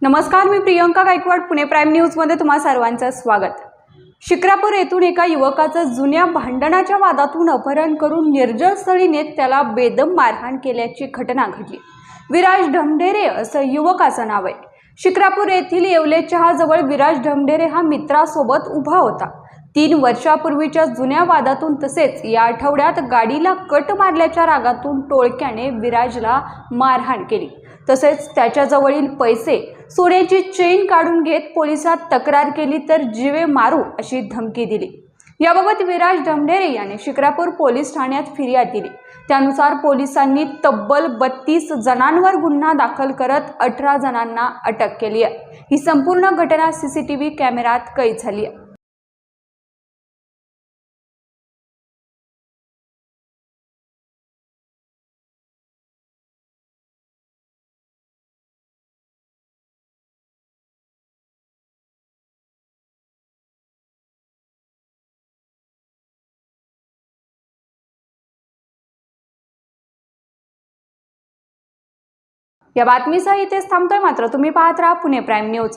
नमस्कार, मी प्रियंका गायकवाड. पुणे प्राईम न्यूजमध्ये तुम्हा सर्वांचं स्वागत. शिक्रापूर येथून एका युवकाचं जुन्या भांडणाच्या वादातून अपहरण करून निर्जळ स्थळी नेत त्याला बेदम मारहाण केल्याची घटना घडली. विराज ढमढेरे असं युवकाचं नाव आहे. शिक्रापूर येथील येवले चहाजवळ विराज ढमढेरे हा मित्रासोबत उभा होता. 3 वर्षापूर्वीच्या जुन्या वादातून तसेच या आठवड्यात गाडीला कट मारल्याच्या रागातून टोळक्याने विराजला मारहाण केली. तसेच त्याच्याजवळील पैसे, सोन्याची चेन काढून घेत पोलिसात तक्रार केली तर जीवे मारू अशी धमकी दिली. याबाबत विराज ढमढेरे याने शिक्रापूर पोलीस ठाण्यात फिर्याद दिली. त्यानुसार पोलिसांनी तब्बल 32 जणांवर गुन्हा दाखल करत 18 जणांना अटक केली आहे. ही संपूर्ण घटना CCTV कॅमेऱ्यात कैद झाली आहे. या बातमीसह इथेच थांबतोय. मात्र तुम्ही पाहत राहा पुणे प्राईम न्यूज.